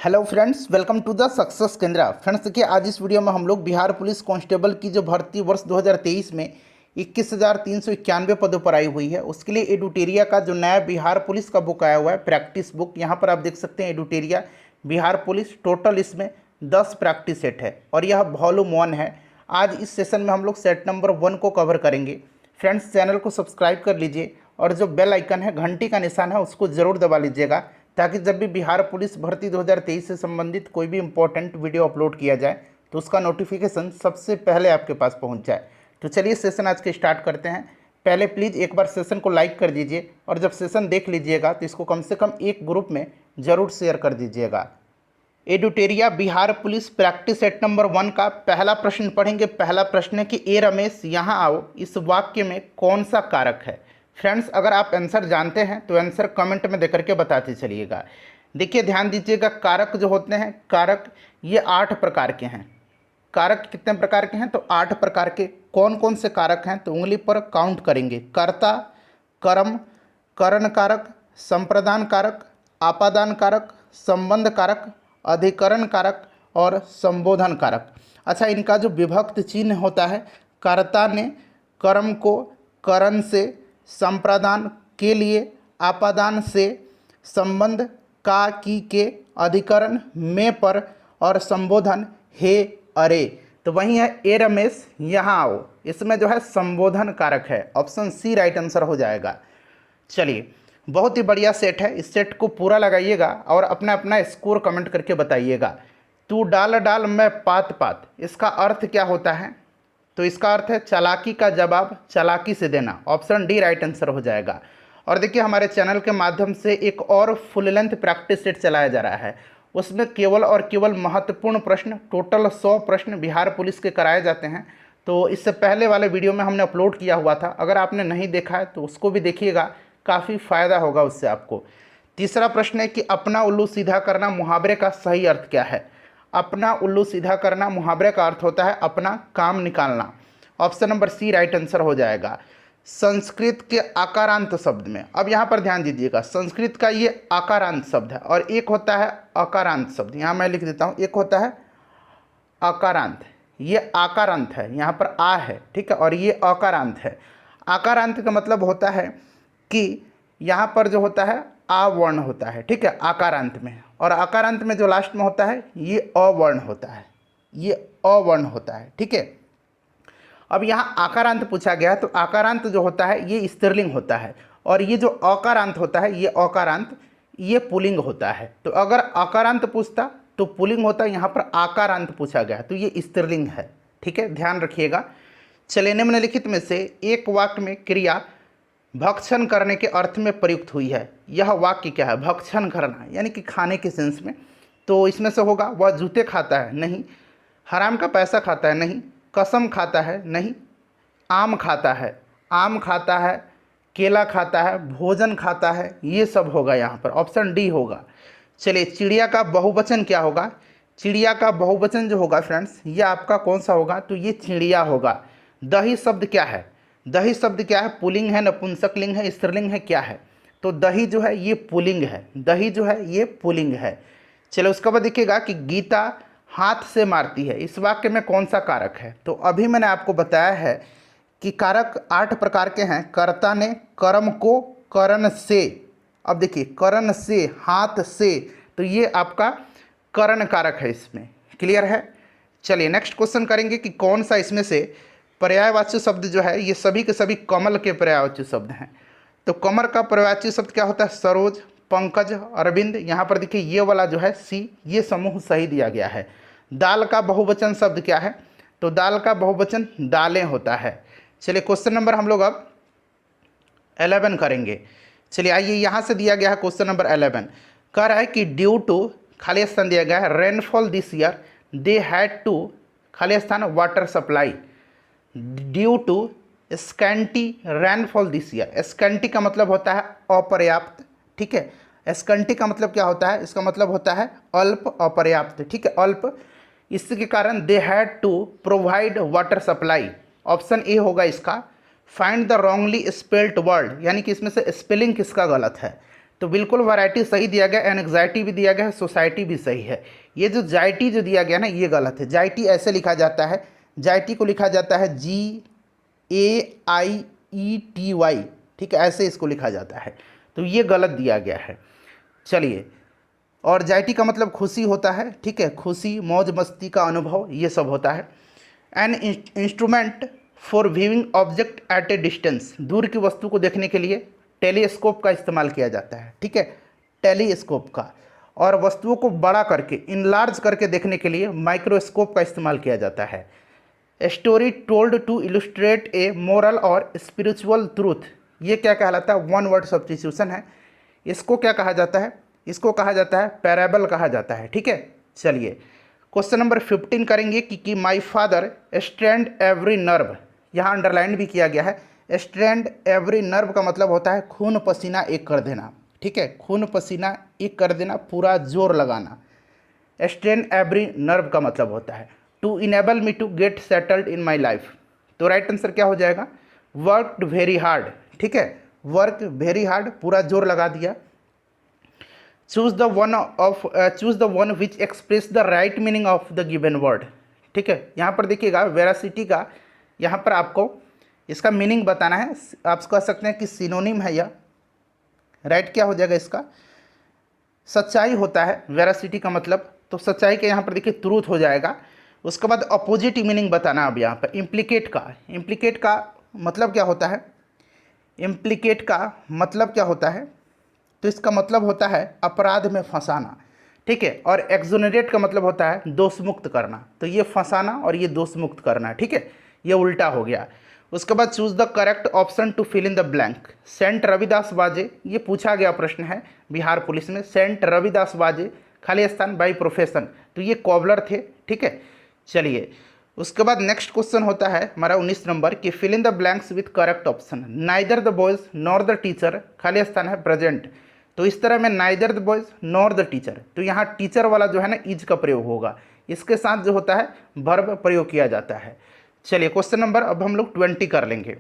Hello friends, welcome to the success Kendra. Friends देखिए, आज इस वीडियो में हम लोग बिहार पुलिस कांस्टेबल की जो भर्ती वर्ष 2023 में 21,391 पदों पर आई हुई है, उसके लिए एडुटेरिया का जो नया बिहार पुलिस का बुक आया हुआ है, प्रैक्टिस बुक, यहाँ पर आप देख सकते हैं एडुटेरिया बिहार पुलिस। टोटल इसमें 10 प्रैक्टिस सेट है और यह वॉल्यूम 1 है। आज इस सेशन में हम लोग सेट नंबर 1 को कवर करेंगे। फ्रेंड्स, चैनल को सब्सक्राइब कर लीजिए और जो बेल आइकन है, घंटी का निशान है, उसको ज़रूर दबा लीजिएगा, ताकि जब भी बिहार पुलिस भर्ती 2023 से संबंधित कोई भी इंपॉर्टेंट वीडियो अपलोड किया जाए तो उसका नोटिफिकेशन सबसे पहले आपके पास पहुंच जाए। तो चलिए सेशन आज के स्टार्ट करते हैं। पहले प्लीज़ एक बार सेशन को लाइक कर दीजिए और जब सेशन देख लीजिएगा तो इसको कम से कम एक ग्रुप में ज़रूर शेयर कर दीजिएगा। एडुटेरिया Bihar police practice set number 1 का पहला प्रश्न पढ़ेंगे। पहला प्रश्न है कि ए रमेश यहाँ आओ, इस वाक्य में कौन सा कारक है। फ्रेंड्स, अगर आप आंसर जानते हैं तो आंसर कमेंट में देकर के बताते चलिएगा। देखिए, ध्यान दीजिएगा, कारक जो होते हैं, कारक ये 8 प्रकार के हैं। कारक कितने प्रकार के हैं? तो 8 प्रकार के। कौन कौन से कारक हैं? तो उंगली पर काउंट करेंगे। कर्ता, कर्म, करण कारक, संप्रदान कारक, आपादान कारक, संबंध कारक, अधिकरण कारक और संबोधन कारक। अच्छा, इनका जो विभक्त चिन्ह होता है, कर्ता ने कर्म को करण से, संप्रदान के लिए, आपादान से, संबंध का की के, अधिकरण में पर और संबोधन हे अरे। तो वही है ए रमेश यहाँ आओ, इसमें जो है संबोधन कारक है। ऑप्शन सी राइट आंसर हो जाएगा। चलिए, बहुत ही बढ़िया सेट है, इस सेट को पूरा लगाइएगा और अपना अपना स्कोर कमेंट करके बताइएगा। तू डाल डाल मैं पात पात, इसका अर्थ क्या होता है? तो इसका अर्थ है चालाकी का जवाब चालाकी से देना। ऑप्शन डी राइट आंसर हो जाएगा। और देखिए, हमारे चैनल के माध्यम से एक और फुल लेंथ प्रैक्टिस सेट चलाया जा रहा है, उसमें केवल और केवल महत्वपूर्ण प्रश्न, टोटल 100 प्रश्न बिहार पुलिस के कराए जाते हैं। तो इससे पहले वाले वीडियो में हमने अपलोड किया हुआ था, अगर आपने नहीं देखा है तो उसको भी देखिएगा, काफ़ी फ़ायदा होगा उससे आपको। तीसरा प्रश्न है कि अपना उल्लू सीधा करना मुहावरे का सही अर्थ क्या है। अपना उल्लू सीधा करना मुहावरे का अर्थ होता है अपना काम निकालना। Option number C right answer हो जाएगा। संस्कृत के आकारांत शब्द में, अब यहाँ पर ध्यान दीजिएगा, संस्कृत का ये आकारांत शब्द है और एक होता है अकारांत शब्द। यहाँ मैं लिख देता हूँ, एक होता है अकारांत, ये आकारांत है, यहाँ पर आ है, ठीक है, और ये अकारांत है। आकारांत का मतलब होता है कि यहाँ पर जो होता है आ वर्ण होता है, ठीक है, आकारांत में, और आकारांत में जो लास्ट में होता है ये अवर्ण होता है, ये अवर्ण होता है, ठीक है। अब यहाँ आकारांत पूछा गया, तो आकारांत जो होता है ये स्त्रीलिंग होता है और ये जो अकारांत होता है, ये अकारांत, ये पुल्लिंग होता है। तो अगर अकारांत पूछता तो पुल्लिंग होता है, यहाँ पर आकारांत पूछा गया तो ये स्त्रीलिंग है, ठीक है, ध्यान रखिएगा। चलिए, निम्नलिखित में से एक वाक्य में क्रिया भक्षण करने के अर्थ में प्रयुक्त हुई है। यह वाक्य क्या है? भक्षण करना यानी कि खाने के सेंस में। तो इसमें से होगा, वह जूते खाता है, नहीं। हराम का पैसा खाता है, नहीं। कसम खाता है, नहीं। आम खाता है, आम खाता है, केला खाता है, भोजन खाता है, ये सब होगा यहाँ पर। ऑप्शन डी होगा। चलिए, चिड़िया का बहुवचन क्या होगा? चिड़िया का बहुवचन जो होगा फ्रेंड्स, ये आपका कौन सा होगा? तो ये चिड़िया होगा। दही शब्द क्या है? दही शब्द क्या है? पुल्लिंग है, नपुंसकलिंग है, स्त्रीलिंग है, क्या है? तो दही जो है ये पुल्लिंग है, दही जो है ये पुल्लिंग है। चलो, उसके बाद देखिएगा कि गीता हाथ से मारती है, इस वाक्य में कौन सा कारक है? तो अभी मैंने आपको बताया है कि कारक 8 प्रकार के हैं। कर्ता ने कर्म को करण से, अब देखिए करण से, हाथ से, तो ये आपका करण कारक है, इसमें क्लियर है। चलिए, नेक्स्ट क्वेश्चन करेंगे कि कौन सा इसमें से पर्यायवाची शब्द जो है, ये सभी के सभी कमल के पर्यायवाची शब्द हैं। तो कमल का पर्यायवाची शब्द क्या होता है? सरोज, पंकज, अरविंद। यहाँ पर देखिए ये वाला जो है सी, ये समूह सही दिया गया है। दाल का बहुवचन शब्द क्या है? तो दाल का बहुवचन दालें होता है। चलिए, क्वेश्चन नंबर हम लोग अब 11 करेंगे। चलिए आइए, यहाँ से दिया गया है क्वेश्चन नंबर 11, कह रहा है कि ड्यू टू, खाली स्थान दिया गया है, rainfall this year they had to, खाली स्थान water supply, due to scanty rainfall this year. Scanty का मतलब होता है अपर्याप्त, ठीक है। स्कैंटी का मतलब क्या होता है? इसका मतलब होता है अल्प, अपर्याप्त, ठीक है, अल्प। इसके कारण they had to provide water supply. Option A होगा इसका। Find the wrongly spelled word, यानी कि इसमें से स्पेलिंग किसका गलत है? तो बिल्कुल वैरायटी सही दिया गया, एंग्जाइटी भी दिया गया है, सोसाइटी भी सही है। ये जो जाइटी जो दिया गया ना ये गलत है। जाइटी ऐसे लिखा जाता है, जाइटी को लिखा जाता है GAIETY, ठीक है, ऐसे इसको लिखा जाता है, तो ये गलत दिया गया है। चलिए, और जाइटी का मतलब खुशी होता है, ठीक है, खुशी मौज मस्ती का अनुभव ये सब होता है। An instrument for viewing object at A distance, दूर की वस्तु को देखने के लिए टेलीस्कोप का इस्तेमाल किया जाता है, ठीक है, टेलीस्कोप का। और वस्तुओं को बड़ा करके इनलार्ज करके देखने के लिए माइक्रोस्कोप का इस्तेमाल किया जाता है। Story told to illustrate a moral और स्पिरिचुअल ट्रूथ, ये क्या कहलाता है, वन वर्ड सब्स्टिट्यूशन है। इसको क्या कहा जाता है, इसको कहा जाता है पैराबल कहा जाता है, ठीक है। चलिए क्वेश्चन नंबर 15 करेंगे कि my father strained every nerve, यहाँ अंडरलाइन भी किया गया है। स्ट्रेंड एवरी नर्व का मतलब होता है खून पसीना एक कर देना, ठीक है, खून पसीना एक कर देना, पूरा जोर लगाना। स्ट्रेंड एवरी नर्व का मतलब होता है to enable me to get settled in my life. तो राइट आंसर क्या हो जाएगा, वर्क वेरी हार्ड, ठीक है, वर्क वेरी हार्ड, पूरा जोर लगा दिया। Choose the one which express the right meaning of the given word, ठीक है। यहाँ पर देखिएगा वेरासिटी का, यहाँ पर आपको इसका मीनिंग बताना है। आप कह सकते हैं कि सिनोनिम है यह, राइट क्या हो जाएगा इसका, सच्चाई होता है वेरासिटी का मतलब, तो सच्चाई के यहाँ पर देखिए ट्रूथ हो जाएगा। उसके बाद अपोजिट मीनिंग बताना अब यहाँ पर इम्प्लीकेट का मतलब क्या होता है, इम्प्लीकेट का मतलब क्या होता है, तो इसका मतलब होता है अपराध में फंसाना, ठीक है। और एक्सोनरेट का मतलब होता है दोष मुक्त करना, तो ये फंसाना और ये दोष मुक्त करना, ठीक है, ये उल्टा हो गया। उसके बाद choose the correct option to fill in the blank. Saint Ravidas बाजे, ये पूछा गया प्रश्न है बिहार पुलिस में, सेंट रविदास बाजे खाली स्थान बाई प्रोफेशन, तो ये कॉबलर थे, ठीक है। चलिए उसके बाद नेक्स्ट क्वेश्चन होता है हमारा 19 नंबर कि fill in the blanks with correct option. Neither the boys nor the teacher, खाली स्थान है प्रेजेंट, तो इस तरह में neither the boys nor the teacher, तो यहाँ टीचर वाला जो है ना इज का प्रयोग होगा, इसके साथ जो होता है वर्ब प्रयोग किया जाता है। चलिए क्वेश्चन नंबर अब हम लोग 20 कर लेंगे।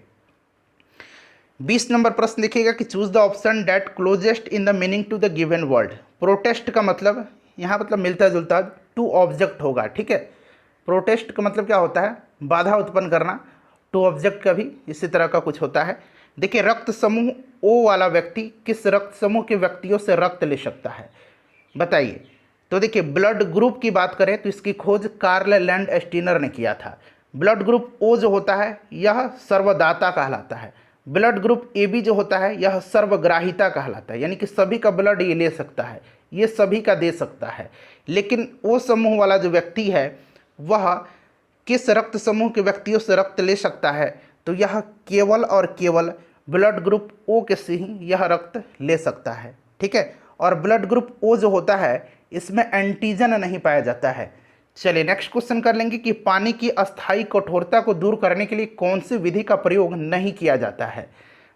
20 नंबर प्रश्न देखिएगा कि choose the option that closest in the meaning to the given word. Protest का मतलब यहाँ मतलब मिलता जुलता टू ऑब्जेक्ट होगा, ठीक है। प्रोटेस्ट का मतलब क्या होता है, बाधा उत्पन्न करना, टू ऑब्जेक्ट का भी इसी तरह का कुछ होता है। देखिए रक्त समूह ओ वाला व्यक्ति किस रक्त समूह के व्यक्तियों से रक्त ले सकता है, बताइए। तो देखिए ब्लड ग्रुप की बात करें तो इसकी खोज कार्ल लैंडस्टीनर ने किया था। ब्लड ग्रुप ओ जो होता है यह सर्वदाता कहलाता है। ब्लड ग्रुप ए बी जो होता है यह सर्वग्राहिता कहलाता है, यानी कि सभी का ब्लड ये ले सकता है, ये सभी का दे सकता है। लेकिन ओ समूह वाला जो व्यक्ति है वह किस रक्त समूह के व्यक्तियों से रक्त ले सकता है, तो यह केवल और केवल ब्लड ग्रुप ओ के से ही यह रक्त ले सकता है, ठीक है। और ब्लड ग्रुप ओ जो होता है इसमें एंटीजन नहीं पाया जाता है। चलिए नेक्स्ट क्वेश्चन कर लेंगे कि पानी की अस्थायी कठोरता को दूर करने के लिए कौन सी विधि का प्रयोग नहीं किया जाता है,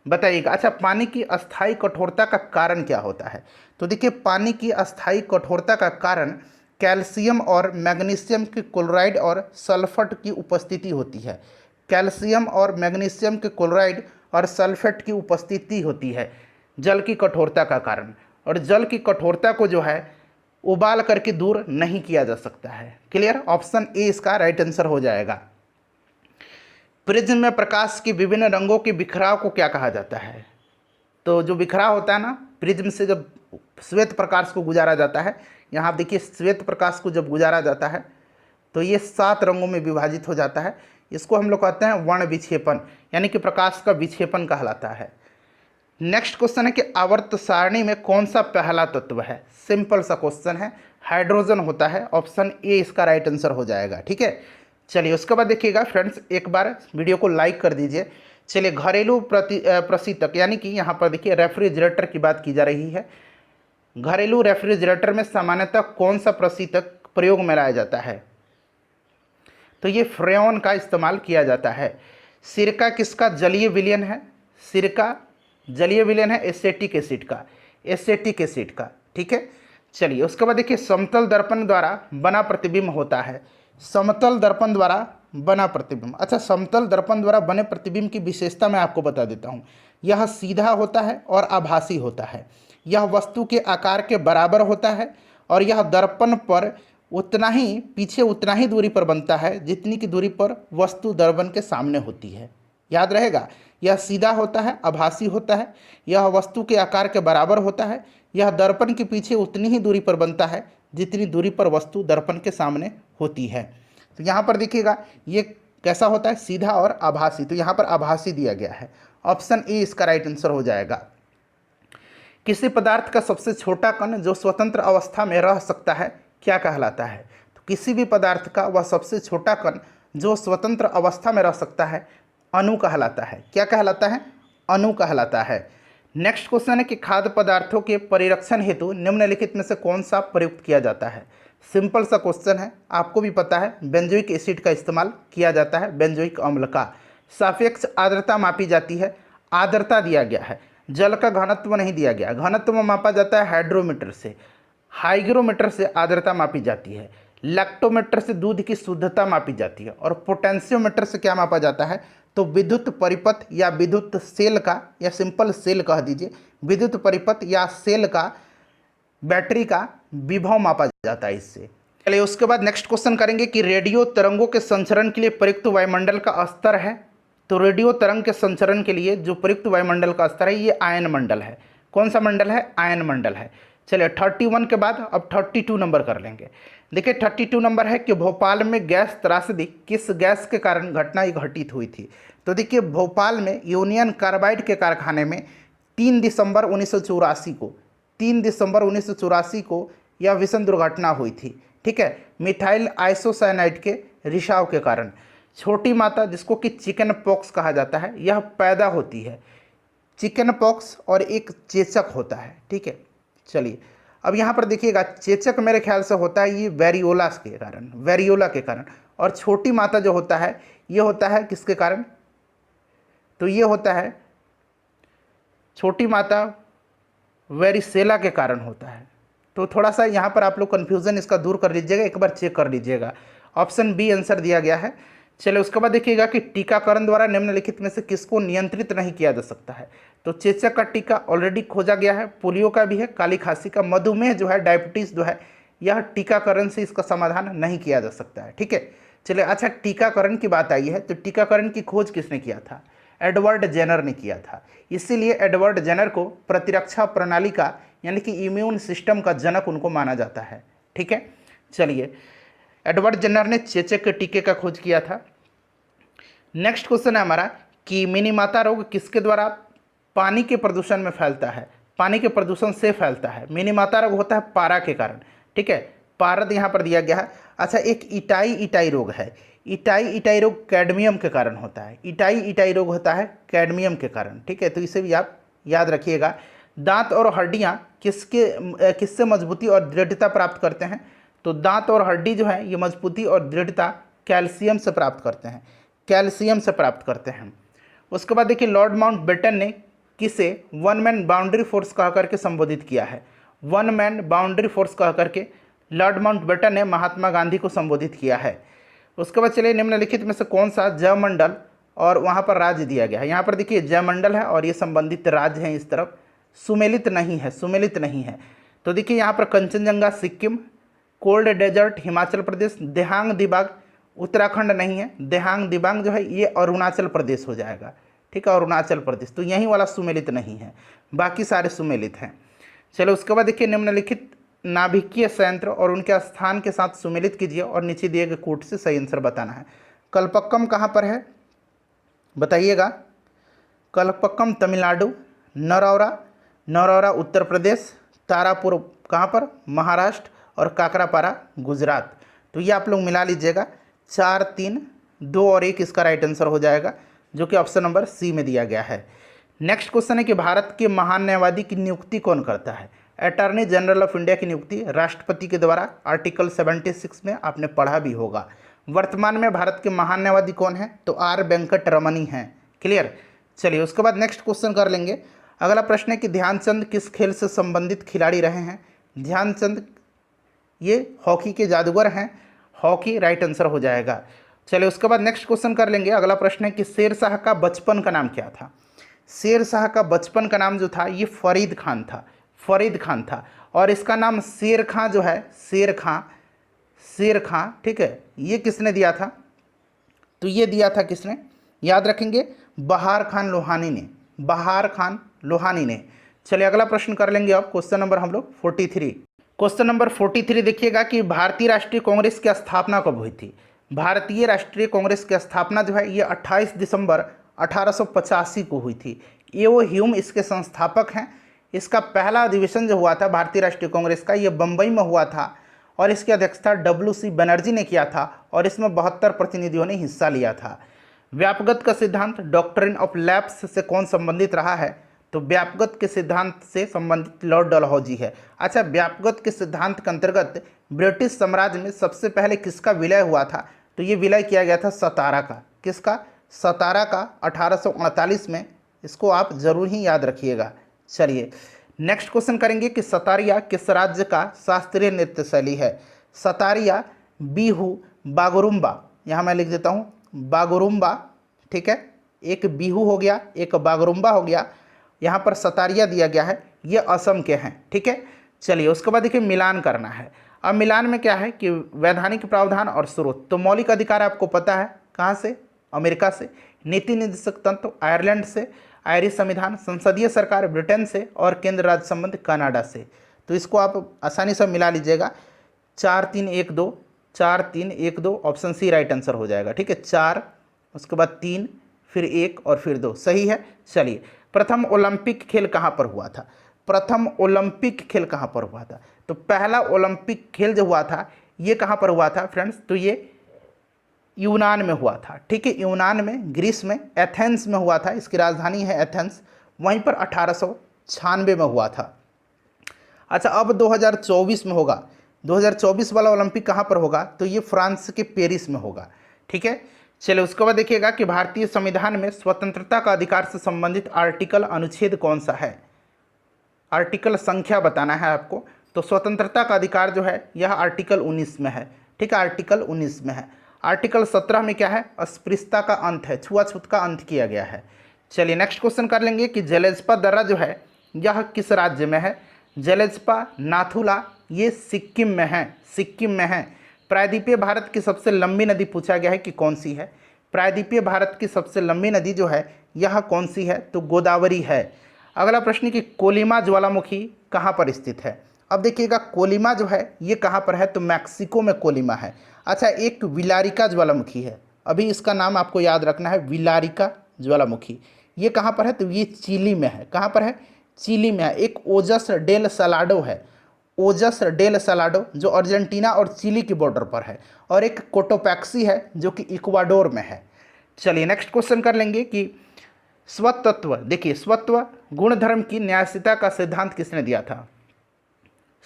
बताइएगा। अच्छा, पानी की अस्थायी कठोरता का कारण क्या होता है, तो देखिए पानी की अस्थायी कठोरता का कारण कैल्शियम और मैग्नीशियम के क्लोराइड और सल्फेट की उपस्थिति होती है। कैल्शियम और मैग्नीशियम के क्लोराइड और सल्फेट की उपस्थिति होती है जल की कठोरता का कारण। और जल की कठोरता को जो है उबाल करके दूर नहीं किया जा सकता है। क्लियर, ऑप्शन ए इसका राइट आंसर हो जाएगा। प्रिज्म में प्रकाश के विभिन्न रंगों के बिखराव को क्या कहा जाता है, तो जो बिखराव होता है ना प्रिज्म से जब श्वेत प्रकाश को गुजारा जाता है, यहाँ देखिए श्वेत प्रकाश को जब गुजारा जाता है तो ये 7 रंगों में विभाजित हो जाता है। इसको हम लोग कहते हैं वर्ण विक्षेपण, यानी कि प्रकाश का विक्षेपण कहलाता है। नेक्स्ट क्वेश्चन है कि आवर्त सारणी में कौन सा पहला तत्व है, सिंपल सा क्वेश्चन है, हाइड्रोजन होता है, ऑप्शन ए इसका राइट आंसर हो जाएगा, ठीक है। चलिए उसके बाद देखिएगा फ्रेंड्स, एक बार वीडियो को लाइक कर दीजिए। चलिए घरेलू प्रशीतक, यानी कि यहाँ पर देखिए रेफ्रिजरेटर की बात की जा रही है। घरेलू रेफ्रिजरेटर में सामान्यतः कौन सा प्रशीतक प्रयोग में लाया जाता है, तो ये फ्रेन का इस्तेमाल किया जाता है। सिरका किसका जलीय विलयन है, सिरका जलीय विलयन है एसिटिक एसिड का, एसिटिक एसिड का, ठीक है। चलिए उसके बाद देखिए समतल दर्पण द्वारा बना प्रतिबिंब होता है, समतल दर्पण द्वारा बना प्रतिबिंब। अच्छा, समतल दर्पण द्वारा बने प्रतिबिंब की विशेषता मैं आपको बता देता हूँ, यह सीधा होता है और आभासी होता है। यह वस्तु के आकार के बराबर होता है और यह दर्पण पर उतना ही दूरी पर बनता है जितनी की दूरी पर वस्तु दर्पण के सामने होती है। याद रहेगा, यह सीधा होता है, आभासी होता है, यह वस्तु के आकार के बराबर होता है, यह दर्पण के पीछे उतनी ही दूरी पर बनता है जितनी दूरी पर वस्तु दर्पण के सामने होती है। तो यहाँ पर देखिएगा ये कैसा होता है, सीधा और आभासी। तो यहाँ पर आभासी दिया गया है, ऑप्शन ए इसका राइट आंसर हो जाएगा। किसी पदार्थ का सबसे छोटा कण जो स्वतंत्र अवस्था में रह सकता है क्या कहलाता है? तो किसी भी पदार्थ का वह सबसे छोटा कण जो स्वतंत्र अवस्था में रह सकता है अणु कहलाता है। क्या कहलाता है? अणु कहलाता है। नेक्स्ट क्वेश्चन है कि खाद्य पदार्थों के परिरक्षण हेतु निम्नलिखित में से कौन सा प्रयुक्त किया जाता है? सिंपल सा क्वेश्चन है, आपको भी पता है बेंजोइक एसिड का इस्तेमाल किया जाता है, बेंजोइक अम्ल का। सापेक्ष आर्द्रता मापी जाती है, आर्द्रता दिया गया है, जल का घनत्व नहीं दिया गया। घनत्व मापा जाता है हाइड्रोमीटर से, हाइग्रोमीटर से आर्द्रता मापी जाती है, लैक्टोमीटर से दूध की शुद्धता मापी जाती है, और पोटेंशियोमीटर से क्या मापा जाता है? तो विद्युत परिपथ या विद्युत सेल का, या सिंपल सेल कह दीजिए, विद्युत परिपथ या सेल का, बैटरी का विभव मापा जाता है इससे। चलिए उसके बाद नेक्स्ट क्वेश्चन करेंगे कि रेडियो तरंगों के संचरण के लिए प्रयुक्त वायुमंडल का स्तर है। तो रेडियो तरंग के संचरण के लिए जो प्रयुक्त वायुमंडल का स्तर है ये आयन मंडल है। कौन सा मंडल है? आयन मंडल है। चलिए 31 के बाद अब 32 नंबर कर लेंगे। देखिए 32 नंबर है कि भोपाल में गैस त्रासदी किस गैस के कारण घटना घटित हुई थी? तो देखिए भोपाल में यूनियन कार्बाइड के कारखाने में 3 दिसंबर 1984 को यह भीषण दुर्घटना हुई थी। ठीक है, मिथाइल आइसोसाइनाइड के रिसाव के कारण छोटी माता, जिसको कि चिकन पॉक्स कहा जाता है, यह पैदा होती है। चिकन पॉक्स और एक चेचक होता है। ठीक है, चलिए अब यहाँ पर देखिएगा चेचक मेरे ख्याल से होता है ये वेरियोला के कारण, और छोटी माता जो होता है ये होता है किसके कारण? तो ये होता है छोटी माता वेरिसेला के कारण होता है। तो थोड़ा सा यहाँ पर आप लोग कन्फ्यूज़न इसका दूर कर लीजिएगा, एक बार चेक कर लीजिएगा। ऑप्शन बी आंसर दिया गया है। चलिए उसके बाद देखिएगा कि टीकाकरण द्वारा निम्नलिखित में से किसको नियंत्रित नहीं किया जा सकता है? तो चेचक का टीका ऑलरेडी खोजा गया है, पोलियो का भी है, काली खांसी का, मधुमेह जो है, डायबिटीज़ जो है, यह टीकाकरण से इसका समाधान नहीं किया जा सकता है। ठीक है, चलिए अच्छा टीकाकरण की बात आई है तो टीकाकरण की खोज किसने किया था? एडवर्ड जेनर ने किया था। इसीलिए एडवर्ड जेनर को प्रतिरक्षा प्रणाली का यानी कि इम्यून सिस्टम का जनक उनको माना जाता है। ठीक है, चलिए एडवर्ड जेनर ने चेचक के टीके का खोज किया था। नेक्स्ट क्वेश्चन है हमारा कि मिनीमाता रोग किसके द्वारा पानी के प्रदूषण में फैलता है? पानी के प्रदूषण से फैलता है। मिनीमाता रोग होता है पारा के कारण। ठीक है, पारद यहाँ पर दिया गया है। अच्छा एक इटाई रोग है। इटाई रोग कैडमियम के कारण होता है। इटाई रोग होता है कैडमियम के कारण। ठीक है, तो इसे भी आप याद रखिएगा। दांत और हड्डियाँ किससे मजबूती और दृढ़ता प्राप्त करते हैं? तो दांत और हड्डी जो है ये मजबूती और दृढ़ता कैल्शियम से प्राप्त करते हैं, कैल्शियम से प्राप्त करते हैं। उसके बाद देखिए लॉर्ड माउंटबेटन ने किसे वन मैन बाउंड्री फोर्स कह करके संबोधित किया है? वन मैन बाउंड्री फोर्स कह करके लॉर्ड माउंटबेटन ने महात्मा गांधी को संबोधित किया है। उसके बाद चलिए निम्नलिखित में से कौन सा जयमंडल और वहाँ पर राज्य दिया गया है? यहाँ पर देखिए जयमंडल है और ये संबंधित राज्य हैं इस तरफ, सुमेलित नहीं है। तो देखिए यहाँ पर कंचनजंगा सिक्किम, कोल्ड डेजर्ट हिमाचल प्रदेश, देहांग दिबांग उत्तराखंड नहीं है, देहांग दिबांग जो है ये अरुणाचल प्रदेश हो जाएगा। ठीक है, अरुणाचल प्रदेश, तो यहीं वाला सुमेलित नहीं है, बाकी सारे सुमेलित हैं। चलो उसके बाद देखिए निम्नलिखित नाभिकीय संयंत्र और उनके स्थान के साथ सुमेलित कीजिए और नीचे दिए गए कोट से सही आंसर बताना है। कल्पक्कम कहाँ पर है बताइएगा? कल्पक्कम तमिलनाडु, नरौरा उत्तर प्रदेश, तारापुर कहाँ पर? महाराष्ट्र, और काकरापारा गुजरात। तो ये आप लोग मिला लीजिएगा। 4, 3, 2 और 1 इसका राइट आंसर हो जाएगा, जो कि ऑप्शन नंबर सी में दिया गया है। नेक्स्ट क्वेश्चन है कि भारत के महान न्यायवादी की नियुक्ति कौन करता है? अटॉर्नी जनरल ऑफ इंडिया की नियुक्ति राष्ट्रपति के द्वारा आर्टिकल 76 में आपने पढ़ा भी होगा। वर्तमान में भारत के महान न्यायवादी कौन है? तो आर वेंकट रमनी हैं। क्लियर, चलिए उसके बाद नेक्स्ट क्वेश्चन कर लेंगे। अगला प्रश्न है कि ध्यानचंद किस खेल से संबंधित खिलाड़ी रहे हैं? ध्यानचंद ये हॉकी के जादूगर हैं, हॉकी राइट आंसर हो जाएगा। चलिए उसके बाद नेक्स्ट क्वेश्चन कर लेंगे। अगला प्रश्न है कि शेर शाह का बचपन का नाम क्या था? शेर शाह का बचपन का नाम जो था ये फरीद खान था। फरीद खान था। और इसका नाम शेर खां जो है, शेर खां, ठीक है, ये किसने दिया था? तो ये दिया था किसने? याद रखेंगे, बहार खान लोहानी ने, बहार खान लोहानी ने। चलिए अगला प्रश्न कर लेंगे अब, क्वेश्चन नंबर हम लोग 43। क्वेश्चन नंबर 43 देखिएगा कि भारतीय राष्ट्रीय कांग्रेस की स्थापना कब हुई थी? भारतीय राष्ट्रीय कांग्रेस की स्थापना जो है ये 28 दिसंबर 1885 को हुई थी। एओ ह्यूम इसके संस्थापक हैं। इसका पहला अधिवेशन जो हुआ था भारतीय राष्ट्रीय कांग्रेस का, ये बम्बई में हुआ था और इसकी अध्यक्षता WC बनर्जी ने किया था और इसमें 72 प्रतिनिधियों ने हिस्सा लिया था। व्यापगत का सिद्धांत, डॉक्ट्रिन ऑफ लैप्स से कौन संबंधित रहा है? तो व्यापगत के सिद्धांत से संबंधित लॉर्ड डलहौजी है। अच्छा, व्यापगत के सिद्धांत के अंतर्गत ब्रिटिश साम्राज्य में सबसे पहले किसका विलय हुआ था? तो ये विलय किया गया था सतारा का। किसका? सतारा का, 1838 में। इसको आप जरूर ही याद रखिएगा। चलिए नेक्स्ट क्वेश्चन करेंगे कि सतारिया किस राज्य का शास्त्रीय नृत्य शैली है? सतारिया, बिहू, बागुरुम्बा, यहाँ मैं लिख देता हूँ बागुरुम्बा, ठीक है, एक बिहू हो गया, एक बागुरुम्बा हो गया, यहाँ पर सतारिया दिया गया है, ये असम के हैं, ठीक है। चलिए उसके बाद देखिए मिलान करना है। अब मिलान में क्या है कि वैधानिक प्रावधान और स्रोत। तो मौलिक अधिकार आपको पता है कहाँ से? अमेरिका से। नीति निर्देशक तंत्र आयरलैंड से। आयरिश संविधान, संसदीय सरकार ब्रिटेन से और केंद्र राज्य संबंध कनाडा से। तो इसको आप आसानी से मिला लीजिएगा, 4 3 1 2, 4 3 1 2, ऑप्शन सी राइट आंसर हो जाएगा, ठीक है। 4, उसके बाद 3, फिर 1 और फिर 2, सही है। चलिए प्रथम ओलंपिक खेल कहाँ पर हुआ था? प्रथम ओलंपिक खेल कहाँ पर हुआ था? तो पहला ओलंपिक खेल जो हुआ था ये कहाँ पर हुआ था फ्रेंड्स? तो ये यूनान में हुआ था, ठीक है, यूनान में, ग्रीस में, एथेंस में हुआ था। इसकी राजधानी है एथेंस। वहीं पर 1896 में हुआ था। अच्छा, अब 2024 में होगा। 2024 वाला ओलंपिक कहाँ पर होगा? तो ये फ्रांस के पेरिस में होगा, ठीक है। चलिए उसके बाद देखिएगा कि भारतीय संविधान में स्वतंत्रता का अधिकार से संबंधित आर्टिकल, अनुच्छेद कौन सा है? आर्टिकल संख्या बताना है आपको। तो स्वतंत्रता का अधिकार जो है यह आर्टिकल 19 में है, ठीक है, आर्टिकल 19 में है। आर्टिकल 17 में क्या है? अस्पृश्यता का अंत है, छुआछूत का अंत किया गया है। चलिए नेक्स्ट क्वेश्चन कर लेंगे कि जलेस्पा दर्रा जो है यह किस राज्य में है? जलेस्पा नाथुला, ये सिक्किम में है, सिक्किम में है। प्रायद्वीपीय भारत की सबसे लंबी नदी पूछा गया है कि कौन सी है? प्रायद्वीपीय भारत की सबसे लंबी नदी जो है यह कौन सी है? तो गोदावरी है। अगला प्रश्न कि कोलिमा ज्वालामुखी कहाँ पर स्थित है? अब देखिएगा कोलिमा जो है ये कहाँ पर है? तो मैक्सिको में कोलिमा है। अच्छा, एक विलारिका ज्वालामुखी है, अभी इसका नाम आपको याद रखना है, विलारिका ज्वालामुखी। ये कहाँ पर है? तो ये चिली में है। कहाँ पर है? चिली में है। एक ओजस डेल सलाडो है, ओजस डेल सलाडो जो अर्जेंटीना और चिली की बॉर्डर पर है। और एक कोटोपैक्सी है जो कि इक्वाडोर में है। चलिए नेक्स्ट क्वेश्चन कर लेंगे कि स्वतत्व, देखिए स्वत्व गुणधर्म की न्यायशीलता का सिद्धांत किसने दिया था?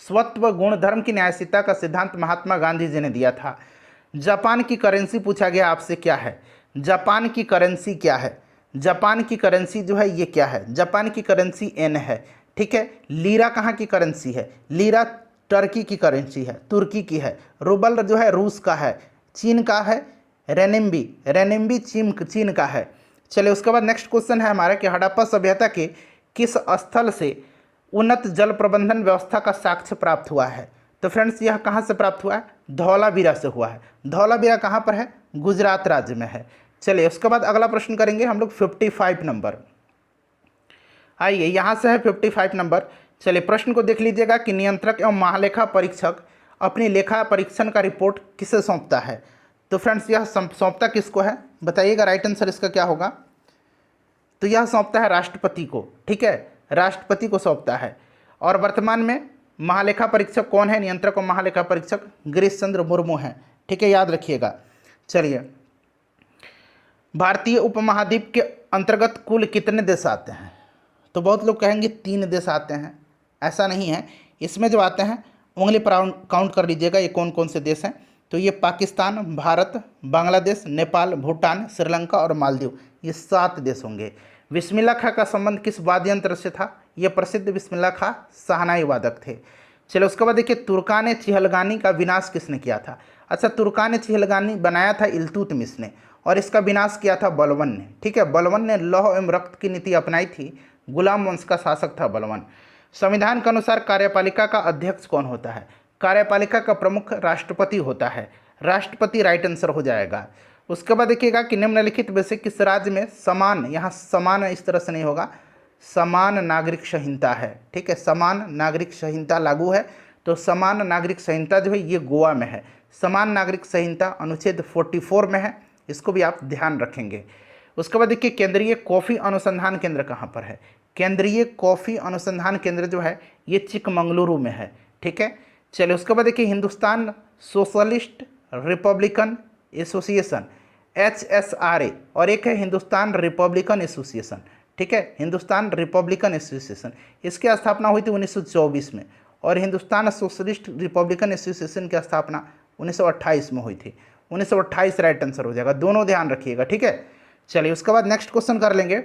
स्वत्व गुणधर्म की न्यायशीलता का सिद्धांत महात्मा गांधी जी ने दिया था। जापान की करेंसी पूछा गया आपसे, क्या है? जापान की करेंसी क्या है? जापान की करेंसी जो है ये क्या है? जापान की करेंसी एन है, ठीक है। लीरा कहाँ की करेंसी है? लीरा टर्की की करेंसी है, तुर्की की है। रूबल जो है रूस का है। चीन का है रेनिम्बी, रेनिम्बी चीन का है। चलिए उसके बाद नेक्स्ट क्वेश्चन है हमारा कि हड़प्पा सभ्यता के किस स्थल से उन्नत जल प्रबंधन व्यवस्था का साक्ष्य प्राप्त हुआ है? तो फ्रेंड्स यह कहाँ से प्राप्त हुआ है? धौलावीरा से हुआ है। धौलावीरा कहाँ पर है? गुजरात राज्य में है। चलिए उसके बाद अगला प्रश्न करेंगे हम लोग 55 नंबर। आइए यहाँ से है 55 नंबर। चलिए प्रश्न को देख लीजिएगा कि नियंत्रक एवं महालेखा परीक्षक अपनी लेखा परीक्षण का रिपोर्ट किसे सौंपता है? तो फ्रेंड्स यह सौंपता किसको है? बताइएगा, राइट आंसर इसका क्या होगा? तो यह सौंपता है राष्ट्रपति को, ठीक है, राष्ट्रपति को सौंपता है। और वर्तमान में महालेखा परीक्षक कौन है? नियंत्रक और महालेखा परीक्षक गिरीश चंद्र मुर्मू हैं, ठीक है, याद रखिएगा। चलिए भारतीय उपमहाद्वीप के अंतर्गत कुल कितने देश आते हैं? तो बहुत लोग कहेंगे 3 देश आते हैं, ऐसा नहीं है। इसमें जो आते हैं उंगली पर काउंट कर लीजिएगा ये कौन कौन से देश हैं। तो ये पाकिस्तान, भारत, बांग्लादेश, नेपाल, भूटान, श्रीलंका और मालदीव, ये 7 देश होंगे। बिस्मिल्लाह खां का संबंध किस वाद्य यंत्र से था? ये प्रसिद्ध बिस्मिल्लाह खां शहनाई वादक थे। चलो उसके बाद देखिए तुर्कान चिहलगानी का विनाश किसने किया था? अच्छा, तुर्कान चिहलगानी बनाया था इल्तुतमिश ने और इसका विनाश किया था बलवन ने, ठीक है। बलवन ने लौह एवं रक्त की नीति अपनाई थी, गुलाम वंश का शासक था बलवन। संविधान के अनुसार कार्यपालिका का अध्यक्ष कौन होता है? कार्यपालिका का प्रमुख राष्ट्रपति होता है। राष्ट्रपति राइट आंसर हो जाएगा। उसके बाद देखिएगा कि निम्नलिखित में से किस राज्य में समान, यहाँ समान इस तरह से नहीं होगा, समान नागरिक संहिता है। ठीक है, समान नागरिक संहिता लागू है। तो समान नागरिक संहिता जो है ये गोवा में है। समान नागरिक संहिता अनुच्छेद 44 में है, इसको भी आप ध्यान रखेंगे। उसके बाद देखिए केंद्रीय कॉफ़ी अनुसंधान केंद्र कहाँ पर है? केंद्रीय कॉफ़ी अनुसंधान केंद्र जो है ये चिकमंगलुरु में है। ठीक है, चलिए उसके बाद देखिए Hindustan socialist Republican association HSRA और एक है हिंदुस्तान रिपब्लिकन एसोसिएशन। ठीक है, हिंदुस्तान रिपब्लिकन एसोसिएशन, इसकी स्थापना हुई थी 1924 में और हिंदुस्तान सोशलिस्ट रिपब्लिकन एसोसिएशन की स्थापना 1928 में हुई थी। 1928 राइट आंसर हो जाएगा, दोनों ध्यान रखिएगा। ठीक है, चलिए उसके बाद नेक्स्ट क्वेश्चन कर लेंगे।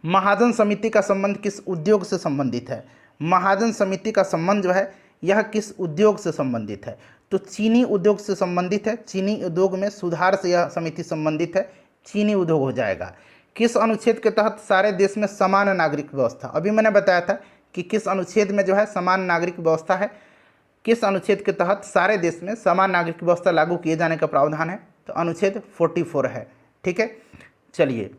महाजन समिति का संबंध किस उद्योग से संबंधित है? महाजन समिति का संबंध जो है यह किस उद्योग से संबंधित है? तो चीनी उद्योग से संबंधित है। चीनी उद्योग में सुधार से यह समिति संबंधित है, चीनी उद्योग हो जाएगा। किस अनुच्छेद के तहत सारे देश में समान नागरिक व्यवस्था? अभी मैंने बताया था कि किस अनुच्छेद में जो है समान नागरिक व्यवस्था है, किस अनुच्छेद के तहत सारे देश में समान नागरिक व्यवस्था लागू किए जाने का प्रावधान है? तो अनुच्छेद 44 है। ठीक है, चलिए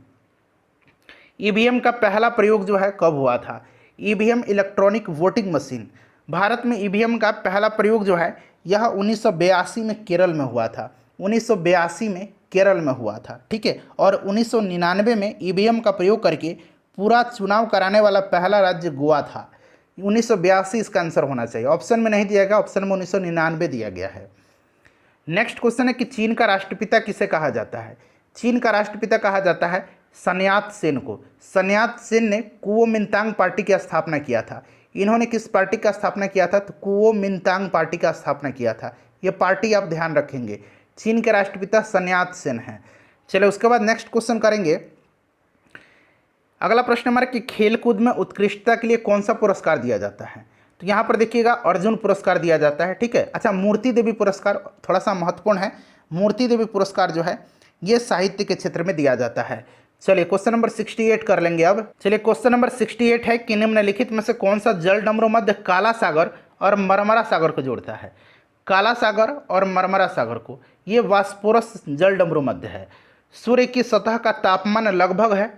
ईवीएम का पहला प्रयोग जो है कब हुआ था? EVM electronic voting machine, Bharat में ईवीएम का पहला प्रयोग जो है यह 1982 में केरल में हुआ था। 1982 में केरल में हुआ था। ठीक है, और 1999 में ईवीएम का प्रयोग करके पूरा चुनाव कराने वाला पहला राज्य गोवा था। 1982 इसका आंसर होना चाहिए, ऑप्शन में नहीं दिया गया, ऑप्शन में 1999 दिया गया है। नेक्स्ट क्वेश्चन है कि चीन का राष्ट्रपिता किसे कहा जाता है? चीन का राष्ट्रपिता कहा जाता है सन्यात सेन को। सन्यात सेन ने कुओमिंतांग पार्टी की स्थापना किया था। इन्होंने किस पार्टी का स्थापना किया था? तो कुओमिंतांग पार्टी का स्थापना किया था। ये पार्टी आप ध्यान रखेंगे। चीन के राष्ट्रपिता सन्यात सेन हैं। चलिए उसके बाद नेक्स्ट क्वेश्चन करेंगे। अगला प्रश्न हमारा कि खेलकूद में उत्कृष्टता के लिए कौन सा पुरस्कार दिया जाता है? तो यहाँ पर देखिएगा अर्जुन पुरस्कार दिया जाता है। ठीक है, अच्छा मूर्ति देवी पुरस्कार थोड़ा सा महत्वपूर्ण है। मूर्ति देवी पुरस्कार जो है ये साहित्य के क्षेत्र में दिया जाता है। चलिए क्वेश्चन नंबर 68 कर लेंगे अब। चलिए क्वेश्चन नंबर 68 है कि निम्नलिखित में से कौन सा जल डमरू मध्य काला सागर और मरमरा सागर को जोड़ता है? काला सागर और मरमरा सागर को, ये वास्पोरस जल डमरू मध्य है। सूर्य की सतह का तापमान लगभग है,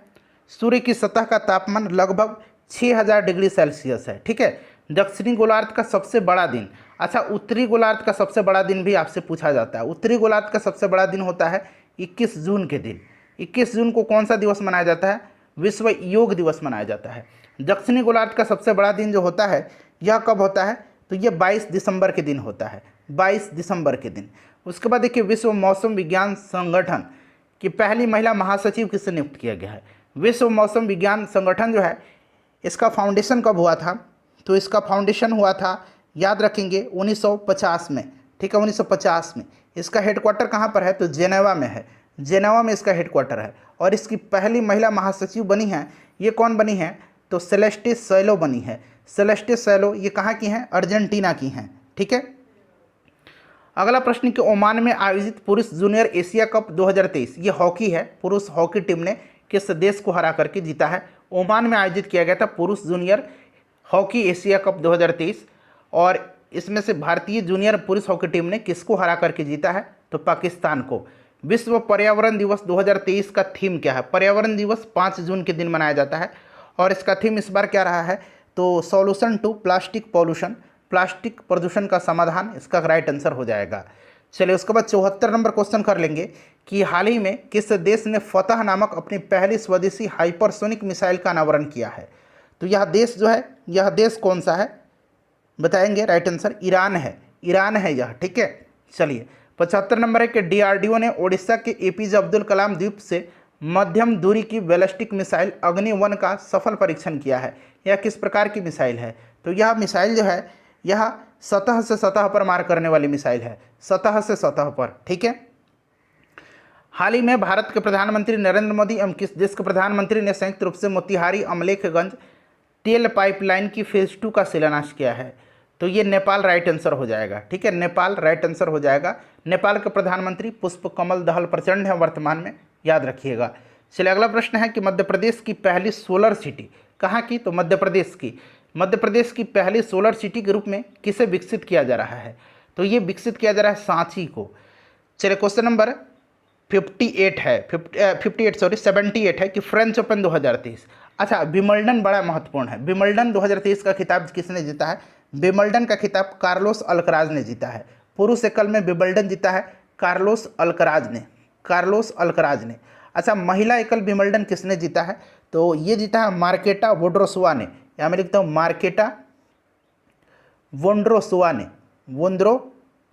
सूर्य की सतह का तापमान लगभग 6000 डिग्री सेल्सियस है। ठीक है, दक्षिणी गोलार्ध का सबसे बड़ा दिन, अच्छा उत्तरी गोलार्ध का सबसे बड़ा दिन भी आपसे पूछा जाता है। उत्तरी गोलार्ध का सबसे बड़ा दिन होता है 21 जून के दिन। 21 जून को कौन सा दिवस मनाया जाता है? विश्व योग दिवस मनाया जाता है। दक्षिणी गोलार्ध का सबसे बड़ा दिन जो होता है यह कब होता है? तो यह 22 दिसंबर के दिन होता है, 22 दिसंबर के दिन। उसके बाद देखिए विश्व मौसम विज्ञान संगठन की पहली महिला महासचिव किसे नियुक्त किया गया है? विश्व मौसम विज्ञान संगठन जो है इसका फाउंडेशन कब हुआ था? तो इसका फाउंडेशन हुआ था, याद रखेंगे, 1950 में। ठीक है, 1950 में। इसका हेडक्वार्टर कहाँ पर है? तो जेनेवा में है। जेनेवा में इसका हेडक्वार्टर है। और इसकी पहली महिला महासचिव बनी है, ये कौन बनी है? तो सेलेस्टे सैलो बनी है। सेलेस्टे सैलो ये कहाँ की हैं? अर्जेंटीना की हैं। ठीक है, अगला प्रश्न कि ओमान में आयोजित पुरुष जूनियर एशिया कप 2023, ये हॉकी है। पुरुष हॉकी टीम ने किस देश को हरा करके जीता है? ओमान में आयोजित किया गया था पुरुष जूनियर हॉकी एशिया कप 2023 और इसमें से भारतीय जूनियर पुरुष हॉकी टीम ने किसको हरा करके जीता है? तो पाकिस्तान को। विश्व पर्यावरण दिवस 2023 का थीम क्या है? पर्यावरण दिवस 5 जून के दिन मनाया जाता है और इसका थीम इस बार क्या रहा है? तो solution to plastic pollution, plastic प्रदूषण का समाधान इसका राइट आंसर हो जाएगा। चलिए उसके बाद 74 नंबर क्वेश्चन कर लेंगे कि हाल ही में किस देश ने फतह नामक अपनी पहली स्वदेशी हाइपरसोनिक मिसाइल का अनावरण किया है? तो यह देश जो है, यह देश कौन सा है बताएंगे? राइट आंसर ईरान है। ईरान है यह। ठीक है, चलिए 75 नंबर है कि डीआरडीओ ने ओडिशा के एपीजे अब्दुल कलाम द्वीप से मध्यम दूरी की बैलिस्टिक मिसाइल अग्नि-1 का सफल परीक्षण किया है। यह किस प्रकार की मिसाइल है? तो यह मिसाइल जो है यह सतह से सतह पर मार करने वाली मिसाइल है, सतह से सतह पर। ठीक है, हाल ही में भारत के प्रधानमंत्री नरेंद्र मोदी एवं किस देश के प्रधानमंत्री ने संयुक्त रूप से मोतिहारी अमलेखगंज तेल पाइपलाइन की फेज 2 का शिलान्यास किया है? तो ये नेपाल राइट आंसर हो जाएगा। ठीक है, नेपाल राइट आंसर हो जाएगा। नेपाल के प्रधानमंत्री पुष्प कमल दहल प्रचंड हैं वर्तमान में, याद रखिएगा। चलिए अगला प्रश्न है कि मध्य प्रदेश की पहली सोलर सिटी कहाँ की? तो मध्य प्रदेश की मध्य प्रदेश की पहली सोलर सिटी के रूप में किसे विकसित किया जा रहा है? तो ये विकसित किया जा रहा है सांची को। चलिए क्वेश्चन नंबर 58 है 58 सॉरी 78 है कि फ्रेंच ओपन 2023। अच्छा, विंबलडन बड़ा महत्वपूर्ण है। विंबलडन 2023 का खिताब किसने जीता है? विंबलडन का खिताब कार्लोस अल्कराज ने जीता है। पुरुष एकल में विंबलडन जीता है कार्लोस अल्कराज ने, कार्लोस अल्कराज ने। अच्छा, महिला एकल विंबलडन किसने जीता है? तो ये जीता है मार्केटा वोंड्रोसोवा ने। यहाँ मैं लिखता हूँ मार्केटा वोंड्रोसोवा ने,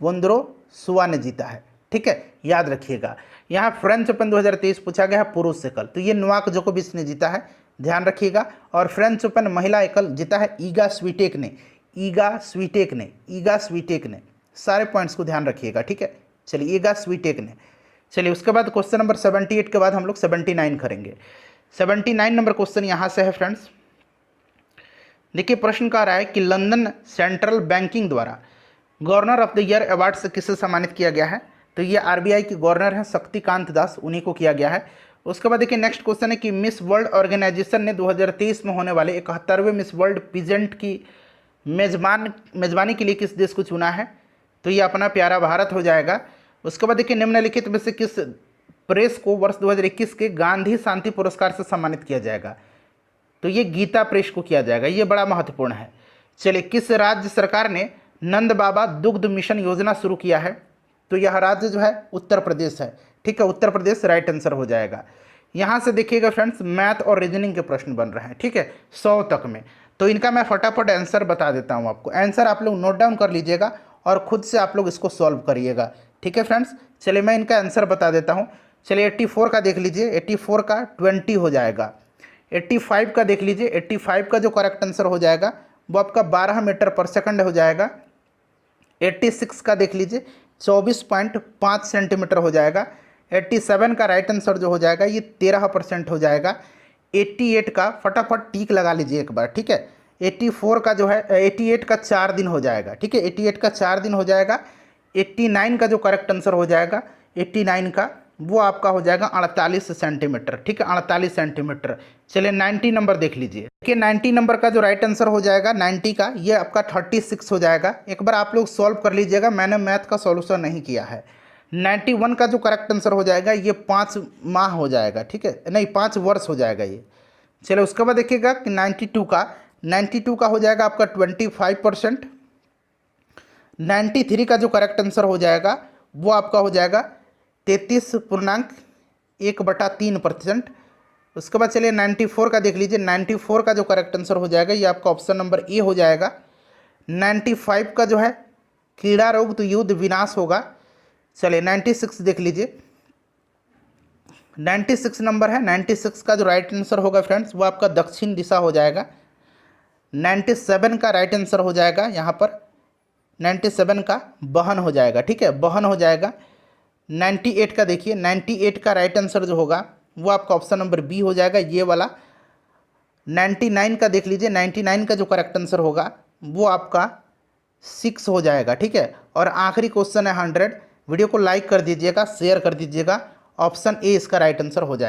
वोंड्रोसोवा ने जीता है। ठीक है, याद रखिएगा। यहाँ फ्रेंच ओपन 2023 पूछा गया है पुरुष एकल, तो ये नोवाक जोकोविच ने जीता है, ध्यान रखिएगा। और फ्रेंच ओपन महिला एकल जीता है ईगा स्वीटेक ने, ईगा स्वीटेक ने, ईगा स्वीटेक ने। सारे पॉइंट्स को ध्यान रखिएगा, ठीक है। चलिए, ईगा स्वीटेक ने। चलिए, उसके बाद क्वेश्चन नंबर 78 के बाद हम लोग 79 करेंगे। 79 नंबर क्वेश्चन यहाँ से है फ्रेंड्स। देखिए, प्रश्न कह रहा है कि लंदन सेंट्रल बैंकिंग द्वारा governor of the year award से किसे सम्मानित किया गया है? तो ये आरबीआई के गवर्नर हैं शक्तिकांत दास, उन्हीं को किया गया है। उसके बाद देखिए नेक्स्ट क्वेश्चन है कि मिस वर्ल्ड ऑर्गेनाइजेशन ने 2023 में होने वाले 71वें मिस वर्ल्ड पीजेंट की मेजबानी के लिए किस देश को चुना है? तो ये अपना प्यारा भारत हो जाएगा। उसके बाद देखिए निम्नलिखित में से किस प्रेस को वर्ष 2021 के गांधी शांति पुरस्कार से सम्मानित किया जाएगा? तो ये गीता प्रेस को किया जाएगा, ये बड़ा महत्वपूर्ण है। चलिए, किस राज्य सरकार ने नंद बाबा दुग्ध मिशन योजना शुरू किया है? तो यह राज्य जो है उत्तर प्रदेश है। ठीक है, उत्तर प्रदेश राइट आंसर हो जाएगा। यहाँ से देखिएगा फ्रेंड्स, मैथ और रीजनिंग के प्रश्न बन रहे हैं, ठीक है, 100 तक में। तो इनका मैं फटाफट आंसर बता देता हूँ आपको। आंसर आप लोग नोट डाउन कर लीजिएगा और खुद से आप लोग इसको सॉल्व करिएगा, ठीक है फ्रेंड्स। चलिए, मैं इनका आंसर बता देता हूँ। चलिए, 84 का देख लीजिए, 84 का 20 हो जाएगा। 85 का देख लीजिए, 85 का जो करेक्ट आंसर हो जाएगा वो आपका 12 मीटर पर सेकंड हो जाएगा। 86 का देख लीजिए 24.5 सेंटीमीटर हो जाएगा। 87 का राइट आंसर जो हो जाएगा ये 13% हो जाएगा। 88 का फटाफट टिक लगा लीजिए एक बार, ठीक है। 84 का जो है 88 का 4 दिन हो जाएगा, ठीक है, 88 का 4 दिन हो जाएगा। 89 का जो करेक्ट आंसर हो जाएगा 89 का वो आपका हो जाएगा 48 सेंटीमीटर, ठीक है, 48 सेंटीमीटर। चलिए 90 नंबर देख लीजिए। देखिए 90 नंबर का जो राइट आंसर हो जाएगा 90 का ये आपका 36 हो जाएगा। एक बार आप लोग सॉल्व कर लीजिएगा, मैंने मैथ का सॉल्यूशन नहीं किया है। 91 का जो करेक्ट आंसर हो जाएगा ये 5 माह हो जाएगा, ठीक है, नहीं 5 वर्ष हो जाएगा ये। चलिए उसके बाद देखिएगा कि 92 का हो जाएगा आपका 25%। 93 का जो करेक्ट आंसर हो जाएगा वो आपका हो जाएगा 33.1/3%। उसके बाद चलिए 94 का देख लीजिए। 94 का जो करेक्ट आंसर हो जाएगा ये आपका ऑप्शन नंबर ए हो जाएगा। 95 का जो है कीड़ा रोग तो युद्ध विनाश होगा। चलिए 96 देख लीजिए। 96 नंबर है, 96 का जो राइट आंसर होगा फ्रेंड्स वो आपका दक्षिण दिशा हो जाएगा। 97 का राइट आंसर हो जाएगा यहाँ पर 97 का बहन हो जाएगा, ठीक है, बहन हो जाएगा। 98 का देखिए 98 का राइट आंसर जो होगा वो आपका ऑप्शन नंबर बी हो जाएगा, ये वाला। 99 का देख लीजिए, 99 का जो करेक्ट आंसर होगा वो आपका 6 हो जाएगा, ठीक है। और आखिरी क्वेश्चन है 100। वीडियो को लाइक कर दीजिएगा, शेयर कर दीजिएगा, ऑप्शन ए इसका राइट आंसर हो जाएगा।